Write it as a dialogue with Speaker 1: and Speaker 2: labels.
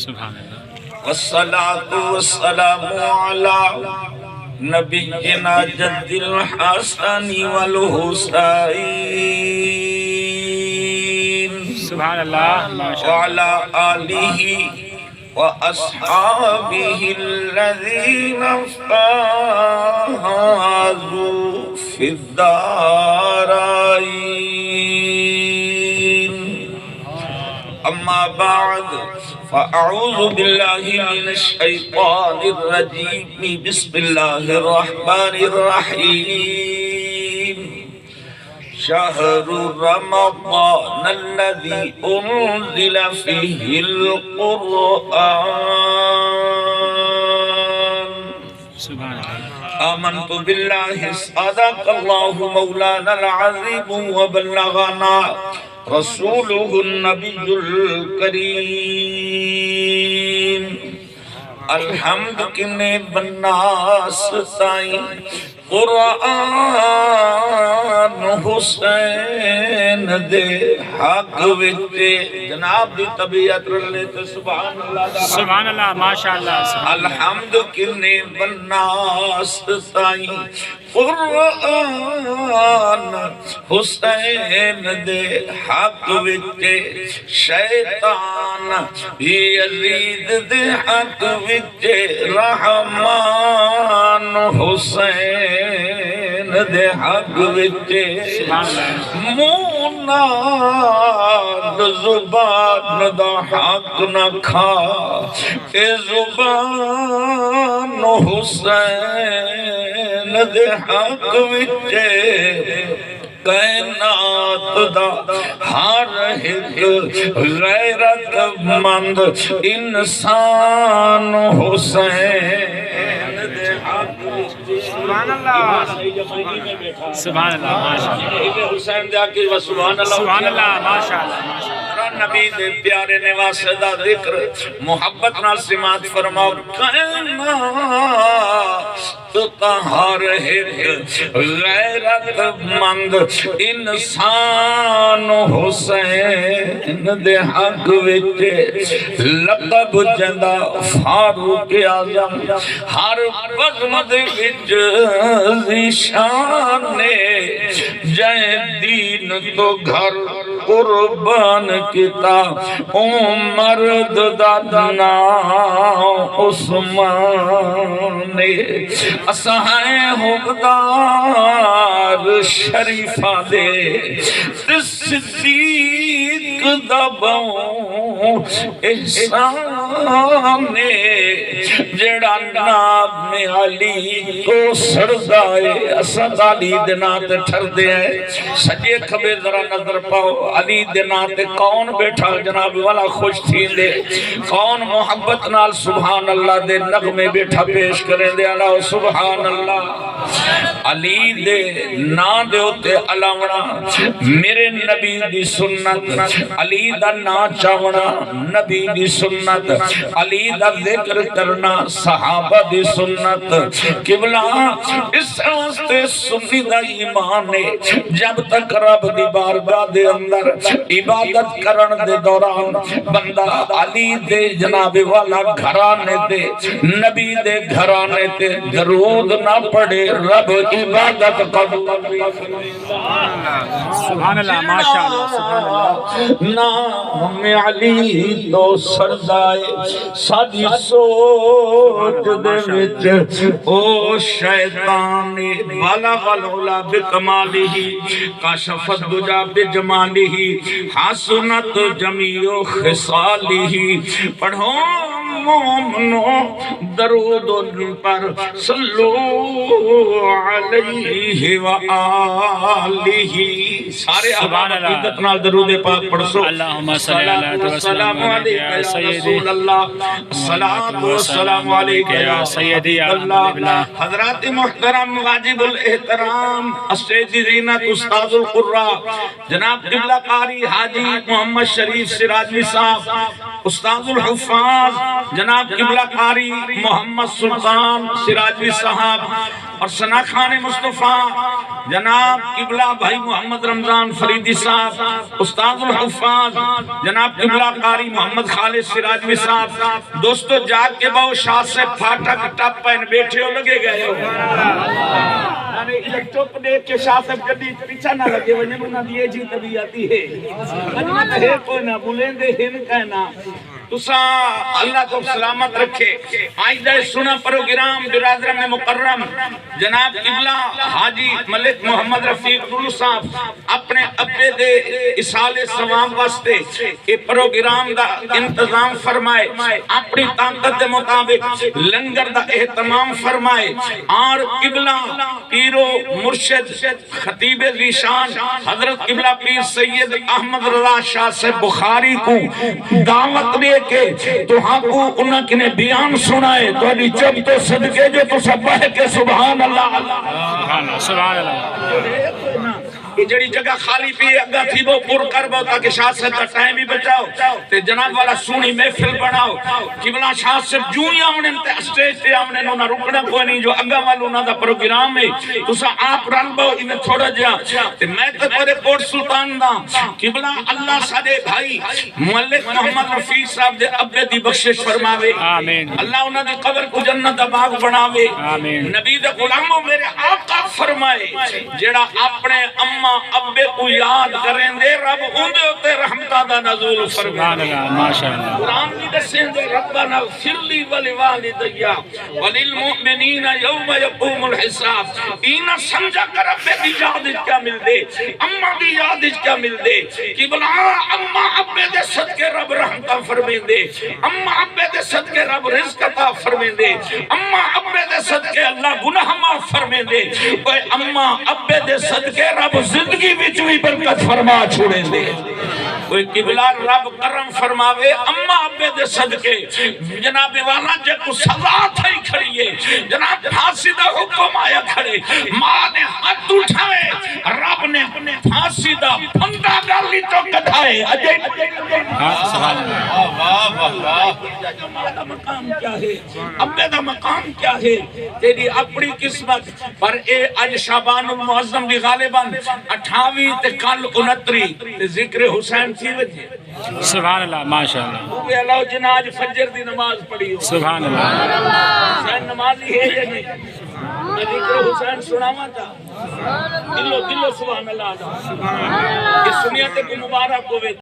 Speaker 1: سبحان اللہ
Speaker 2: والصلاة والسلام على نبينا جد الحسن والحسين
Speaker 1: سبحان اللہ
Speaker 2: وعلى آله وأصحابه الذين فازوا في الدارين أما بعد فأعوذ بالله من الشيطان الرجيم بسم الله الرحمن الرحيم شهر رمضان الذي أنزل فيه القرآن
Speaker 1: سبحان اللہ
Speaker 2: آمنت بالله صدق الله مولانا العظيم وبلغنا رسوله النبي الكريم الحمد کنے بناس تائیں قرآن حسین دے حق وچے جناب دی طبیعت رلے تو سبحان اللہ
Speaker 1: سبحان اللہ ماشاءاللہ
Speaker 2: الحمد کنے بناس تائیں قرآن حسین دے حق وچے شیطان یزید دے حق وچے رحمان حسین دے حق وچے موناد زبان دا حق نہ کھا اے زبان حسین دے حق وچے کائنات دا ہر ایک غیرت مند انسان حسین دے حق وچے
Speaker 1: سبحان اللہ سبحان اللہ ماشاءاللہ
Speaker 2: حسین دے حق وچے سبحان اللہ
Speaker 1: ماشاءاللہ
Speaker 2: نبی دے پیارے نواسے دا ذکر محبت نال سماعت فرماؤ کائنات تا ہر ایک غیرت مند انسان حسین دے حق وچے لقب جندا فاروق اعظم ہر بزم دے وچ ذیشان جائے دین تو گھر قربان کتا مرد دادنا عثمان اسہائیں حقدار شریفہ دے صدیق دبوں احسان جڑا نام میں علی کو سردائے اسد علی دنات ٹھر دے ہیں سجے کھبے ذرا نظر پاؤ علی دنات کون بیٹھا جناب والا خوش تھی دے کون محبت نال سبحان اللہ دے نغمے بیٹھا پیش کریں دے اللہ سبحان اللہ علی دے نا دے ہوتے علاونا میرے نبی دی سنت علی دا نا چاونا نبی دی سنت علی دا ذکر کرنا صحابہ دی سنت قبلہ اس واسطے سنی دا ایمان ہے جب تک رب دی بارگاہ دے اندر عبادت کرن دے دوران بندہ علی دے جناب والا گھرانے دے نبی دے گھرانے دے درود نہ پڑے رب عبادت قبول
Speaker 1: سبحان اللہ ماشاءاللہ سبحان اللہ
Speaker 2: نام علی تو سردائے سادی سوچ دے وچ او شیطان بالغ العلا بکمالہ کاشف الدجا بجمالہ حسنت جمیع خصالہ پڑھو مومنو درود پر صلو علیہ وآلہ سارے
Speaker 1: سبحان اللہ
Speaker 2: عقیدت نال درود پاک پڑھو
Speaker 1: اللہم صلی اللہ
Speaker 2: السلام علیکہ یا رسول اللہ الصلاۃ والسلام علیکہ یا سیدی یا اللہ حضرات محترم واجب الاحترام السید زینت استاد القراء جناب قبلہ قاری حاجی محمد شریف سراجی صاحب استاد الحفاظ جناب قبلہ قاری محمد سلطان سراجوی صاحب اور ثنا خان مصطفیٰ، جناب قبلہ بھائی محمد رمضان فریدی صاحب، استاد الحفاظ جناب قبلہ قاری محمد خالد سراجوی صاحب۔ دوستو جاگ کے باؤ شاہ سے پھاٹک ٹپ پہن بیٹھے ہو لگے گئے ہو، یعنی الیکٹروپ دیکھ کے شاہ سے کبھی پیچھا نہ لگے وجہ انہوں نے یہ جی طبیعتی ہے اجمت ہے کوئی نہ بھولیں دے ہم کہنا تسا اللہ کو سلامت رکھے۔ آئندہ سنا پروگرام برادرم مکرم جناب قبلہ حاجی ملک محمد رفیق نور صاحب اپنے ابے دے اسال ثواب واسطے یہ پروگرام دا انتظام فرمائے، اپنی طاقت دے مطابق لنگر دا اہتمام فرمائے، اور قبلہ پیرو مرشد خطیب ذیشان حضرت قبلہ پیر سید احمد رضا شاہ سے بخاری کو دعوت دے کہ تو ہاں کو انہاں کنے بیان سنائے تو علی جب تو صدقے جو تو سب بہ کے سبحان اللہ
Speaker 1: سبحان اللہ۔
Speaker 2: یہ جڑی جگہ خالی پی اگا تھی وہ پر کر باؤ تاکہ شاہ صاحب کا ٹائم بھی بچاؤ تے جناب والا سونی محفل بناؤ۔ قبلہ شاہ صاحب جو ہی آمنے تے اسٹیج تے آمنے نونا رکنا کوئی نہیں، جو اگا والا انہاں دا پروگرام ہے تو سا آپ رن باؤ انہیں تھوڑا جا تے میں تے پورے کوٹ سلطان دا قبلہ اللہ سادے بھائی ملک محمد رفیق صاحب دے ابے دی بخشش فرماوے،
Speaker 1: آمین۔
Speaker 2: اللہ انہاں دی قبر کو جنت دا باغ بناوے،
Speaker 1: آمین۔
Speaker 2: نبی دے غلاموں میرے آقا فرمائے جیڑا اپنے اماں ابے کو یاد کریں دے رب اندے ہوتے رحمتہ دا نزول فرمائے۔
Speaker 1: سبحان اللہ، ماشاءاللہ۔
Speaker 2: قرآن کی دسیں دے ربنا اغفر لی ولوالدیا وللمؤمنین یوم یقوم الحساب۔ اینا سمجھا کر ابے دی یاد کیا مل دے، اماں دی یاد کیا مل دے، قبلہ اماں ابے دے صدقے رب رحمتہ فرمائے دے، اماں ابے دے صدقے رب رزق عطا فرمائے دے، اماں ابے دے صدقے اللہ گناہ معاف فرمائے دے، اوے اماں ابے دے صدقے رب زندگی وچ بھی برکت فرما چھوڑے دے۔ کوئی قبلہ رب کرم فرماوے اماں ابے دے صدقے جناب والا جے کو سزا تھئی کھڑی ہے، جناب پھانسی دا حکم آیا کھڑے، ماں نے ہاتھ اٹھائے رب نے پھانسی دا پھندا گالی تو کٹھائے۔
Speaker 1: سبحان اللہ۔
Speaker 2: ماں دا مقام کیا ہے، ابے دا مقام کیا ہے، تیری اپنی قسمت پر اے اج شعبان المعظم دی غالباً 28 تے کل 29 تے ذکر حسین تھی وجہ
Speaker 1: سبحان اللہ، ماشاءاللہ۔
Speaker 2: وہ اللہ جناج فجر دی نماز پڑھی ہو،
Speaker 1: سبحان اللہ۔
Speaker 2: حسین نمازی ہے یا نہیں؟ میں ذکر حسین سناما تھا دلو سبحان اللہ۔ یہ سنیت کو مبارک ہوئے۔